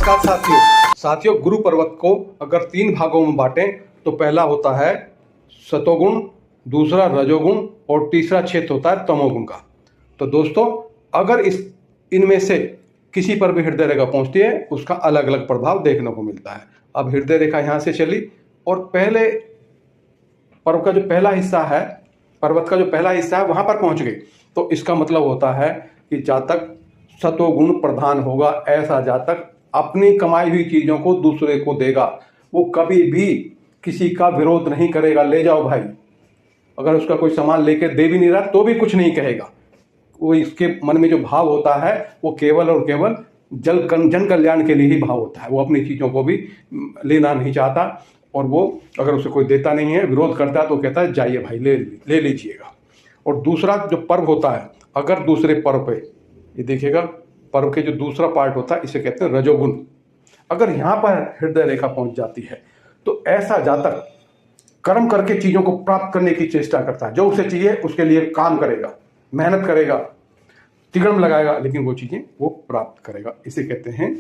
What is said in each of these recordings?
नमस्कार साथियों, गुरु पर्वत को अगर 3 भागों में बांटें तो पहला होता है सतोगुण, दूसरा रजोगुण और तीसरा क्षेत्र होता है तमोगुण का। तो दोस्तों, अगर इनमें से किसी पर भी हृदय रेखा पहुंचती है उसका अलग अलग प्रभाव देखने को मिलता है। अब हृदय रेखा यहाँ से चली और पहले पर्वत का जो पहला हिस्सा है वहां पर पहुंच गई, तो इसका मतलब होता है कि जातक सतोगुण प्रधान होगा। ऐसा जातक अपनी कमाई हुई चीजों को दूसरे को देगा, वो कभी भी किसी का विरोध नहीं करेगा। ले जाओ भाई, अगर उसका कोई सामान लेके दे भी नहीं रहा तो भी कुछ नहीं कहेगा। वो इसके मन में जो भाव होता है वो केवल और केवल जन कल्याण के लिए ही भाव होता है। वो अपनी चीजों को भी लेना नहीं चाहता, और वो अगर उसे कोई देता नहीं है, विरोध करता है, तो कहता है जाइए भाई ले लीजिएगा। और दूसरा जो पर्व होता है, अगर दूसरे पर्व पे ये देखिएगा, पर्व के जो दूसरा पार्ट होता है इसे कहते हैं रजोगुण। अगर यहाँ पर हृदय रेखा पहुंच जाती है तो ऐसा जातक कर्म करके चीजों को प्राप्त करने की चेष्टा करता है। जो उसे चाहिए उसके लिए काम करेगा, मेहनत करेगा, तिगड़म लगाएगा, लेकिन वो चीजें वो प्राप्त करेगा। इसे कहते हैं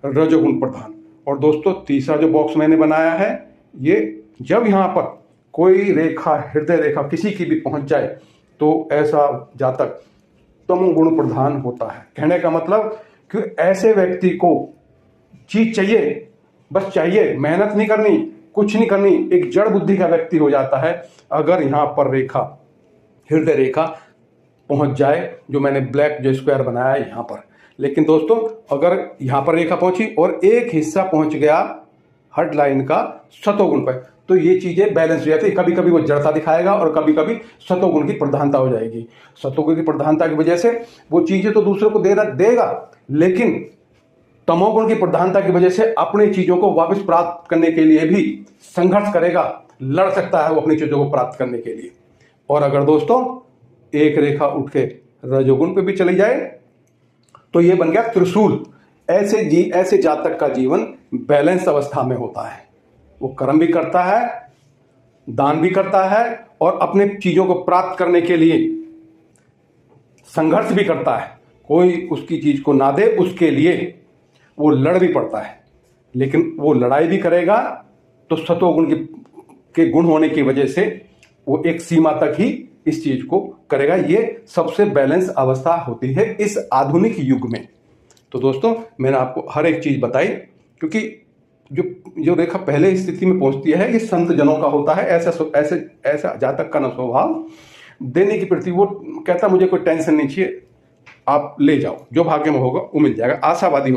रजोगुण प्रधान। और दोस्तों, तीसरा जो बॉक्स मैंने बनाया है, ये जब यहाँ पर कोई रेखा, हृदय रेखा किसी की भी पहुंच जाए तो ऐसा जातक तमोगुण प्रधान होता है। कहने का मतलब कि ऐसे व्यक्ति को चीज चाहिए, बस चाहिए, मेहनत नहीं करनी, कुछ नहीं करनी, एक जड़ बुद्धि का व्यक्ति हो जाता है अगर यहाँ पर रेखा, हृदय रेखा पहुंच जाए, जो मैंने ब्लैक जो स्क्वायर बनाया है यहाँ पर। लेकिन दोस्तों, अगर यहाँ पर रेखा पहुंची और एक हिस्सा पहुंच गया हर्ट लाइन का सतोगुण पर, तो ये चीजें बैलेंस हो जाती है। कभी कभी वो जड़ता दिखाएगा और कभी कभी सतोगुण की प्रधानता हो जाएगी। सतोगुण की प्रधानता की वजह से वो चीजें तो दूसरे को देगा, लेकिन तमोगुण की प्रधानता की वजह से अपनी चीजों को वापस प्राप्त करने के लिए भी संघर्ष करेगा, लड़ सकता है वो अपनी चीजों को प्राप्त करने के लिए। और अगर दोस्तों एक रेखा उठ के रजोगुण पे भी चली जाए तो ये बन गया त्रिशूल। ऐसे जातक का जीवन बैलेंस अवस्था में होता है। वो कर्म भी करता है, दान भी करता है, और अपने चीजों को प्राप्त करने के लिए संघर्ष भी करता है। कोई उसकी चीज को ना दे उसके लिए वो लड़ भी पड़ता है, लेकिन वो लड़ाई भी करेगा तो सतोगुण के गुण होने की वजह से वो एक सीमा तक ही इस चीज को करेगा। ये सबसे बैलेंस अवस्था होती है इस आधुनिक युग में। तो दोस्तों, मैंने आपको हर एक चीज बताई, क्योंकि जो रेखा पहले स्थिति में पहुंचती है ये संत जनों का होता है। ऐसा जातक का न स्वभाव देने की प्रति, वो कहता मुझे कोई टेंशन नहीं चाहिए, आप ले जाओ, जो भाग्य में होगा वो मिल जाएगा, आशावादी हो।